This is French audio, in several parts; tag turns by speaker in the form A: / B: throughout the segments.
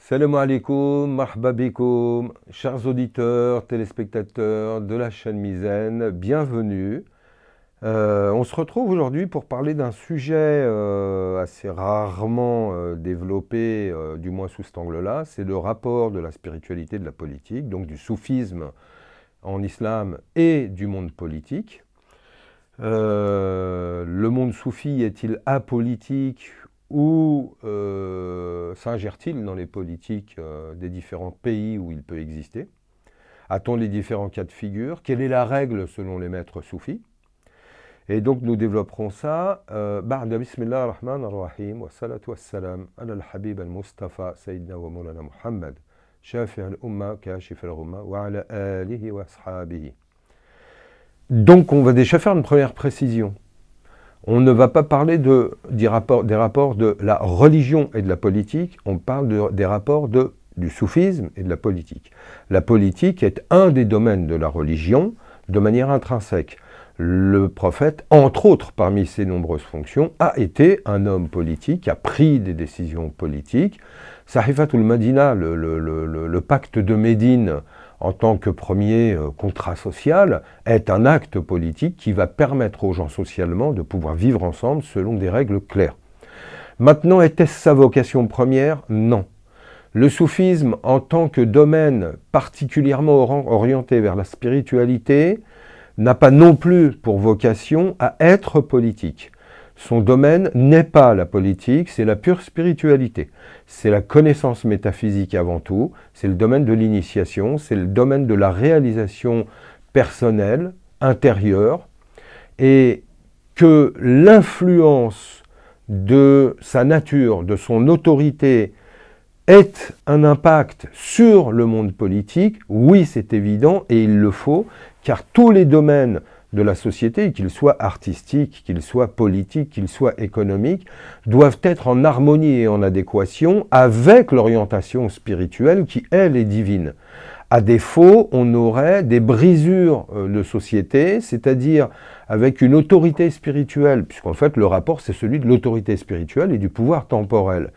A: Salam alaikum, marhaba bikoum, chers auditeurs, téléspectateurs de la chaîne Mizan, bienvenue. On se retrouve aujourd'hui pour parler d'un sujet assez rarement développé, du moins sous cet angle-là, c'est le rapport de la spiritualité et de la politique, donc du soufisme en islam et du monde politique. Le monde soufi est-il apolitique ou s'ingère-t-il dans les politiques des différents pays où il peut exister? A-t-on les différents cas de figure? Quelle est la règle selon les maîtres soufis? Et donc nous développerons ça. Ba'da bismillah ar-Rahman ar-Rahim wa salatu wa salam ala al-Habib al-Mustafa Sayyidina wa Moulana Muhammad Shafi al-Umma Kashif al-Rumma wa ala alihi wa ashabihi. Donc on va déjà faire une première précision. On ne va pas parler des rapports de la religion et de la politique, on parle des rapports du soufisme et de la politique. La politique est un des domaines de la religion de manière intrinsèque. Le prophète, entre autres parmi ses nombreuses fonctions, a été un homme politique, a pris des décisions politiques. Sahifatul Madina, le pacte de Médine, en tant que premier contrat social, est un acte politique qui va permettre aux gens socialement de pouvoir vivre ensemble selon des règles claires. Maintenant, était-ce sa vocation première? Non. Le soufisme, en tant que domaine particulièrement orienté vers la spiritualité, n'a pas non plus pour vocation à être politique. Son domaine n'est pas la politique, c'est la pure spiritualité. C'est la connaissance métaphysique avant tout, c'est le domaine de l'initiation, c'est le domaine de la réalisation personnelle, intérieure, et que l'influence de sa nature, de son autorité, ait un impact sur le monde politique, oui c'est évident et il le faut, car tous les domaines de la société, qu'ils soient artistiques, qu'ils soient politiques, qu'ils soient économiques, doivent être en harmonie et en adéquation avec l'orientation spirituelle qui, elle, est divine. À défaut, on aurait des brisures de société, c'est-à-dire avec une autorité spirituelle, puisqu'en fait le rapport c'est celui de l'autorité spirituelle et du pouvoir temporel.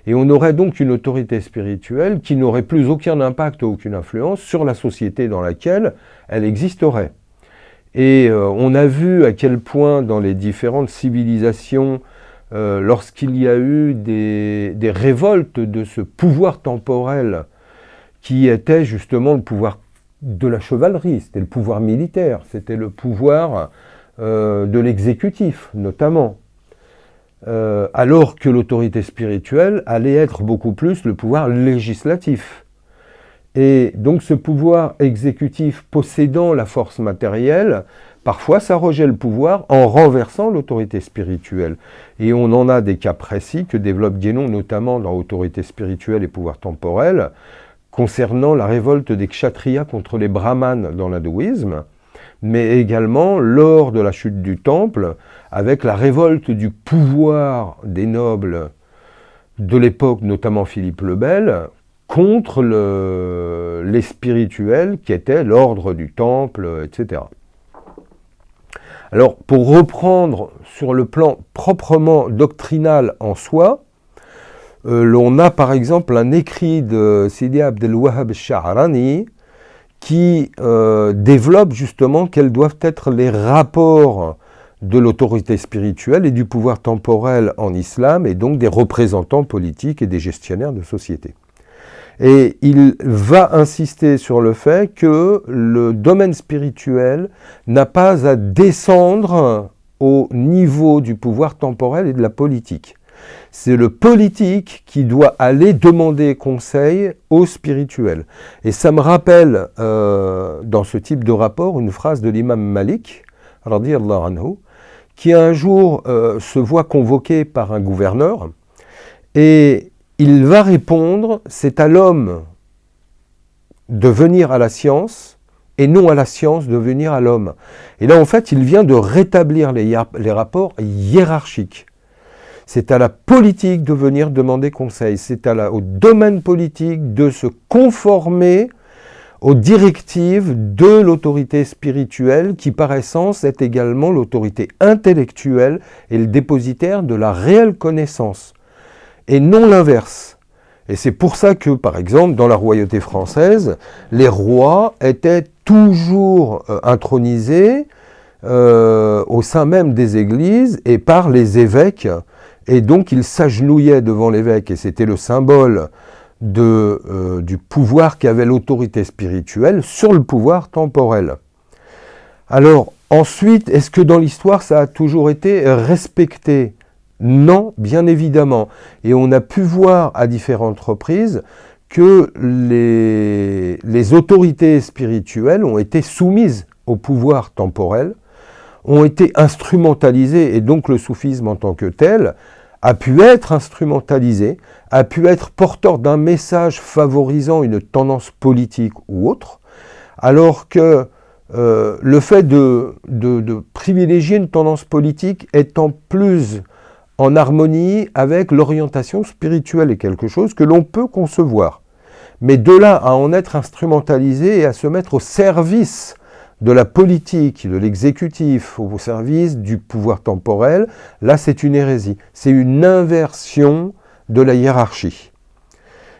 A: Et on aurait donc une autorité spirituelle qui n'aurait plus aucun impact ou aucune influence sur la société dans laquelle elle existerait. Et on a vu à quel point dans les différentes civilisations, lorsqu'il y a eu des révoltes de ce pouvoir temporel qui était justement le pouvoir de la chevalerie, c'était le pouvoir militaire, c'était le pouvoir de l'exécutif notamment, alors que l'autorité spirituelle allait être beaucoup plus le pouvoir législatif. Et donc ce pouvoir exécutif possédant la force matérielle, parfois s'arrogeait le pouvoir en renversant l'autorité spirituelle. Et on en a des cas précis que développe Guénon, notamment dans Autorité spirituelle et pouvoir temporel, concernant la révolte des kshatriyas contre les brahmanes dans l'hindouisme, mais également lors de la chute du temple, avec la révolte du pouvoir des nobles de l'époque, notamment Philippe le Bel, contre les spirituels qui étaient l'ordre du temple, etc. Alors, pour reprendre sur le plan proprement doctrinal en soi, l'on a par exemple un écrit de Sidi Abdel Wahhab al-Sha'rani qui développe justement quels doivent être les rapports de l'autorité spirituelle et du pouvoir temporel en islam, et donc des représentants politiques et des gestionnaires de société. Et il va insister sur le fait que le domaine spirituel n'a pas à descendre au niveau du pouvoir temporel et de la politique. C'est le politique qui doit aller demander conseil au spirituel. Et ça me rappelle, dans ce type de rapport, une phrase de l'imam Malik, radiyallahu anhu, qui un jour se voit convoqué par un gouverneur, et il va répondre, c'est à l'homme de venir à la science, et non à la science de venir à l'homme. Et là, en fait, il vient de rétablir les rapports hiérarchiques. C'est à la politique de venir demander conseil, c'est au domaine politique de se conformer aux directives de l'autorité spirituelle qui, par essence, est également l'autorité intellectuelle et le dépositaire de la réelle connaissance, et non l'inverse. Et c'est pour ça que, par exemple, dans la royauté française, les rois étaient toujours intronisés au sein même des églises et par les évêques. Et donc, ils s'agenouillaient devant l'évêque, et c'était le symbole du pouvoir qu'avait l'autorité spirituelle sur le pouvoir temporel. Alors, ensuite, est-ce que dans l'histoire, ça a toujours été respecté ? Non, bien évidemment. Et on a pu voir à différentes reprises que les autorités spirituelles ont été soumises au pouvoir temporel, ont été instrumentalisées, et donc le soufisme en tant que tel a pu être instrumentalisé, a pu être porteur d'un message favorisant une tendance politique ou autre, alors que le fait de privilégier une tendance politique étant plus en harmonie avec l'orientation spirituelle est quelque chose que l'on peut concevoir. Mais de là à en être instrumentalisé et à se mettre au service de la politique, de l'exécutif, au service du pouvoir temporel, là c'est une hérésie. C'est une inversion de la hiérarchie.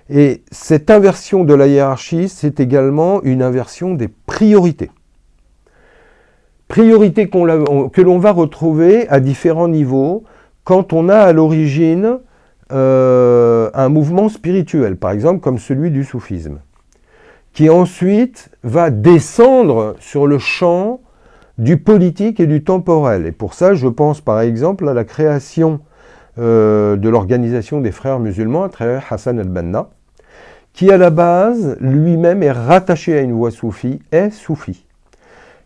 A: Et cette inversion de la hiérarchie, c'est également une inversion des priorités. Priorités que l'on va retrouver à différents niveaux quand on a à l'origine un mouvement spirituel, par exemple comme celui du soufisme, qui ensuite va descendre sur le champ du politique et du temporel. Et pour ça, je pense par exemple à la création de l'organisation des frères musulmans à travers Hassan al-Banna, qui à la base, lui-même est rattaché à une voie soufie, est soufi.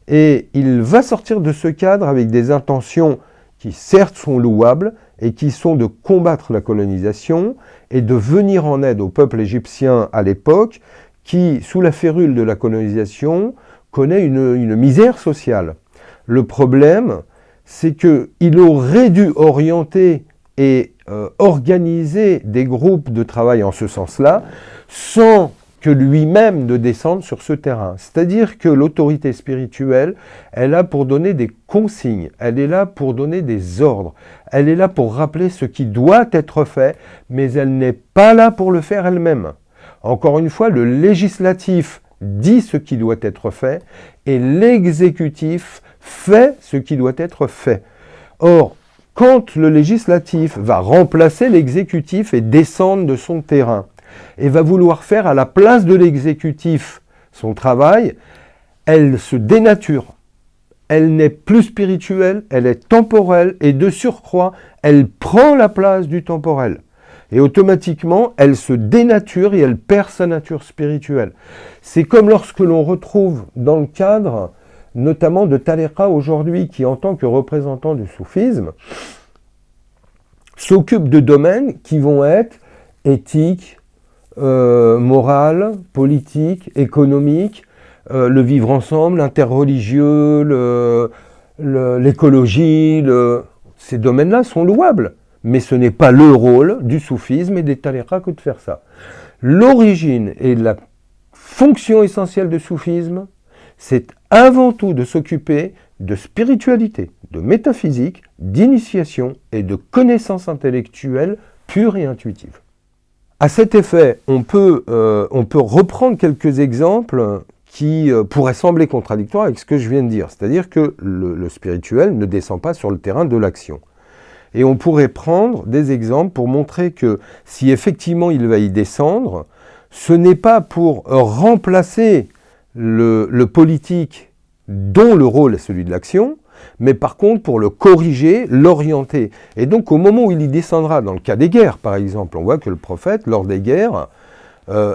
A: Et il va sortir de ce cadre avec des intentions qui certes sont louables et qui sont de combattre la colonisation et de venir en aide au peuple égyptien à l'époque qui, sous la férule de la colonisation, connaît une misère sociale. Le problème, c'est qu'il aurait dû orienter et organiser des groupes de travail en ce sens-là, sans que lui-même ne descende sur ce terrain. C'est-à-dire que l'autorité spirituelle, elle est là pour donner des consignes, elle est là pour donner des ordres, elle est là pour rappeler ce qui doit être fait, mais elle n'est pas là pour le faire elle-même. Encore une fois, le législatif dit ce qui doit être fait et l'exécutif fait ce qui doit être fait. Or, quand le législatif va remplacer l'exécutif et descendre de son terrain, et va vouloir faire à la place de l'exécutif son travail, elle se dénature. Elle n'est plus spirituelle, elle est temporelle, et de surcroît, elle prend la place du temporel. Et automatiquement, elle se dénature et elle perd sa nature spirituelle. C'est comme lorsque l'on retrouve dans le cadre, notamment de Tariqa aujourd'hui, qui en tant que représentant du soufisme, s'occupe de domaines qui vont être éthiques, morale, politique, économique, le vivre ensemble, l'interreligieux, l'écologie, ces domaines-là sont louables. Mais ce n'est pas le rôle du soufisme et des tariqas que de faire ça. L'origine et la fonction essentielle du soufisme, c'est avant tout de s'occuper de spiritualité, de métaphysique, d'initiation et de connaissances intellectuelles pures et intuitives. À cet effet, on peut reprendre quelques exemples qui pourraient sembler contradictoires avec ce que je viens de dire. C'est-à-dire que le spirituel ne descend pas sur le terrain de l'action. Et on pourrait prendre des exemples pour montrer que si effectivement il va y descendre, ce n'est pas pour remplacer le politique dont le rôle est celui de l'action, mais par contre pour le corriger, l'orienter. Et donc au moment où il y descendra, dans le cas des guerres par exemple, on voit que le prophète, lors des guerres,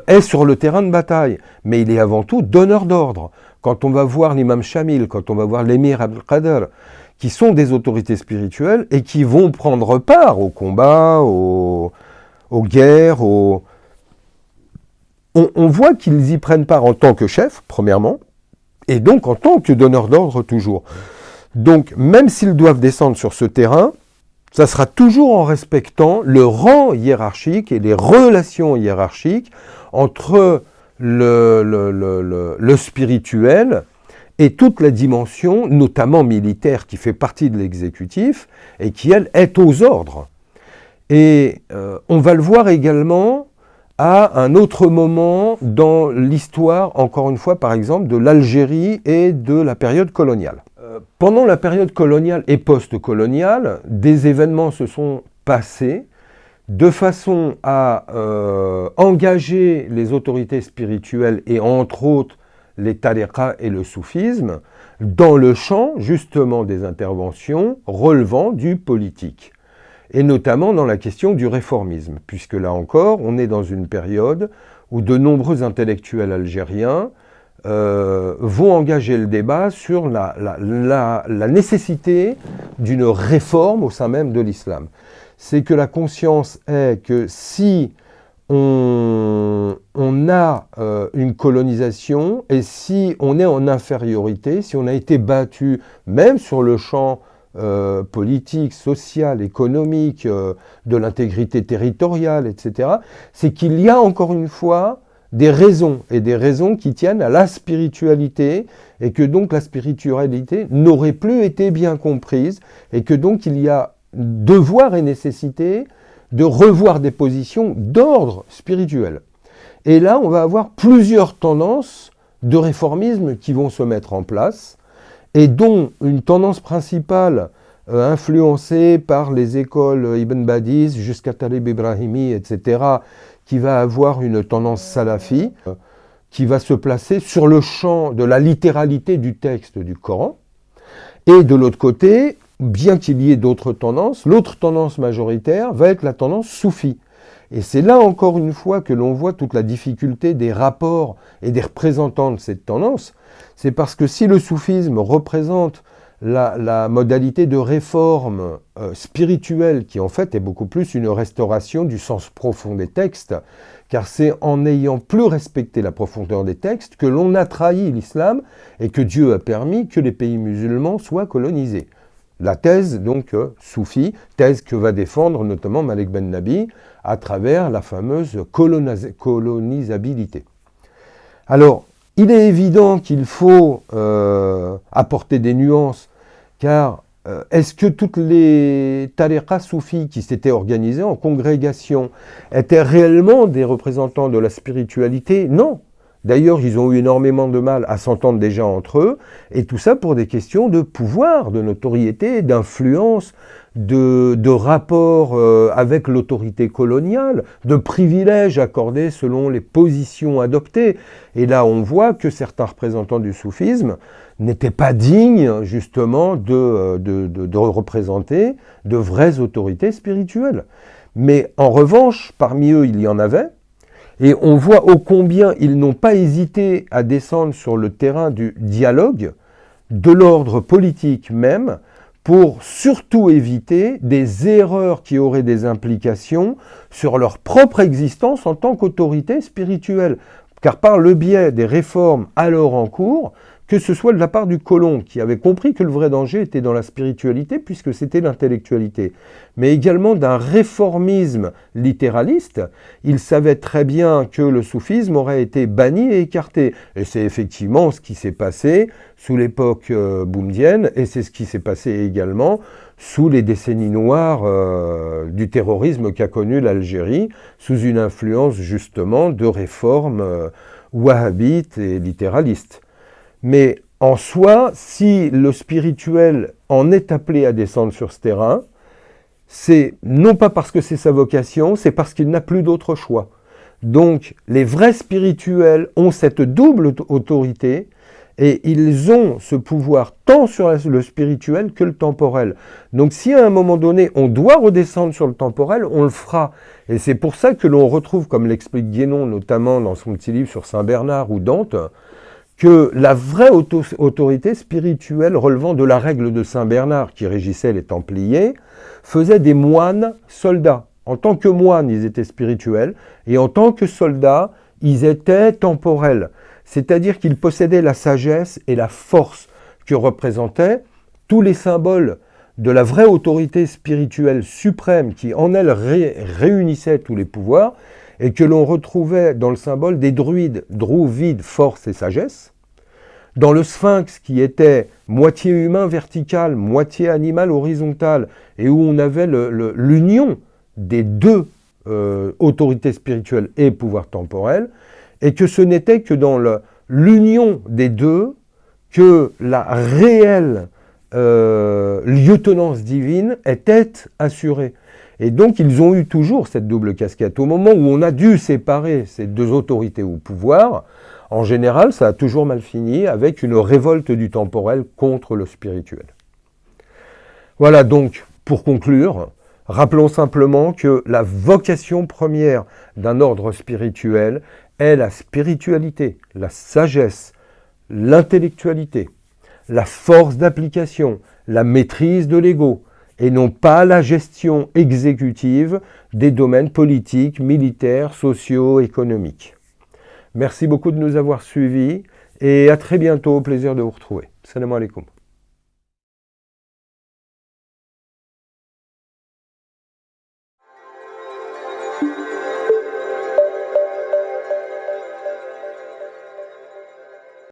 A: est sur le terrain de bataille, mais il est avant tout donneur d'ordre. Quand on va voir l'imam Shamil, quand on va voir l'émir Abdelkader, qui sont des autorités spirituelles et qui vont prendre part aux combats, aux guerres, on voit qu'ils y prennent part en tant que chefs, premièrement, et donc en tant que donneur d'ordre toujours. Donc, même s'ils doivent descendre sur ce terrain, ça sera toujours en respectant le rang hiérarchique et les relations hiérarchiques entre le spirituel et toute la dimension, notamment militaire, qui fait partie de l'exécutif et qui, elle, est aux ordres. Et on va le voir également à un autre moment dans l'histoire, encore une fois, par exemple, de l'Algérie et de la période coloniale. Pendant la période coloniale et post-coloniale, des événements se sont passés de façon à engager les autorités spirituelles et entre autres les tariqas et le soufisme dans le champ justement des interventions relevant du politique, et notamment dans la question du réformisme, puisque là encore, on est dans une période où de nombreux intellectuels algériens vont engager le débat sur la nécessité d'une réforme au sein même de l'islam. C'est que la conscience est que si on a une colonisation et si on est en infériorité, si on a été battu même sur le champ politique, social, économique, de l'intégrité territoriale, etc., c'est qu'il y a encore une fois des raisons, et des raisons qui tiennent à la spiritualité, et que donc la spiritualité n'aurait plus été bien comprise, et que donc il y a devoir et nécessité de revoir des positions d'ordre spirituel. Et là, on va avoir plusieurs tendances de réformisme qui vont se mettre en place, et dont une tendance principale influencée par les écoles Ibn Badiz jusqu'à Talib Ibrahimi, etc., qui va avoir une tendance salafi, qui va se placer sur le champ de la littéralité du texte du Coran. Et de l'autre côté, bien qu'il y ait d'autres tendances, l'autre tendance majoritaire va être la tendance soufie. Et c'est là encore une fois que l'on voit toute la difficulté des rapports et des représentants de cette tendance. C'est parce que si le soufisme représente la modalité de réforme spirituelle, qui en fait est beaucoup plus une restauration du sens profond des textes, car c'est en n'ayant plus respecté la profondeur des textes que l'on a trahi l'islam et que Dieu a permis que les pays musulmans soient colonisés. La thèse, donc, soufie, thèse que va défendre notamment Malek Ben Nabi à travers la fameuse colonisabilité. Alors, il est évident qu'il faut apporter des nuances, car est-ce que toutes les tariqas soufis qui s'étaient organisées en congrégation étaient réellement des représentants de la spiritualité? Non. D'ailleurs, ils ont eu énormément de mal à s'entendre déjà entre eux, et tout ça pour des questions de pouvoir, de notoriété, d'influence, de rapport avec l'autorité coloniale, de privilèges accordés selon les positions adoptées. Et là, on voit que certains représentants du soufisme n'étaient pas dignes, justement, de représenter de vraies autorités spirituelles. Mais en revanche, parmi eux, il y en avait. Et on voit ô combien ils n'ont pas hésité à descendre sur le terrain du dialogue, de l'ordre politique même, pour surtout éviter des erreurs qui auraient des implications sur leur propre existence en tant qu'autorité spirituelle. Car par le biais des réformes alors en cours, que ce soit de la part du colon qui avait compris que le vrai danger était dans la spiritualité puisque c'était l'intellectualité, mais également d'un réformisme littéraliste, il savait très bien que le soufisme aurait été banni et écarté. Et c'est effectivement ce qui s'est passé sous l'époque boumedienne, et c'est ce qui s'est passé également sous les décennies noires du terrorisme qu'a connu l'Algérie, sous une influence justement de réformes wahhabites et littéralistes. Mais en soi, si le spirituel en est appelé à descendre sur ce terrain, c'est non pas parce que c'est sa vocation, c'est parce qu'il n'a plus d'autre choix. Donc les vrais spirituels ont cette double autorité et ils ont ce pouvoir tant sur le spirituel que le temporel. Donc si à un moment donné on doit redescendre sur le temporel, on le fera. Et c'est pour ça que l'on retrouve, comme l'explique Guénon notamment dans son petit livre sur Saint Bernard ou Dante, que la vraie autorité spirituelle relevant de la règle de Saint Bernard qui régissait les Templiers faisait des moines soldats. En tant que moines, ils étaient spirituels, et en tant que soldats, ils étaient temporels. C'est-à-dire qu'ils possédaient la sagesse et la force que représentaient tous les symboles de la vraie autorité spirituelle suprême qui en elle réunissait tous les pouvoirs, et que l'on retrouvait dans le symbole des druides, drou, vide, force et sagesse, dans le sphinx qui était moitié humain vertical, moitié animal horizontal, et où on avait l'union des deux autorité spirituelle et pouvoir temporel, et que ce n'était que dans l'union des deux que la réelle lieutenance divine était assurée. Et donc ils ont eu toujours cette double casquette. Au moment où on a dû séparer ces deux autorités au pouvoir, en général, ça a toujours mal fini avec une révolte du temporel contre le spirituel. Voilà donc, pour conclure, rappelons simplement que la vocation première d'un ordre spirituel est la spiritualité, la sagesse, l'intellectualité, la force d'application, la maîtrise de l'ego, et non pas la gestion exécutive des domaines politiques, militaires, sociaux, économiques. Merci beaucoup de nous avoir suivis et à très bientôt, au plaisir de vous retrouver. Salam alaikum.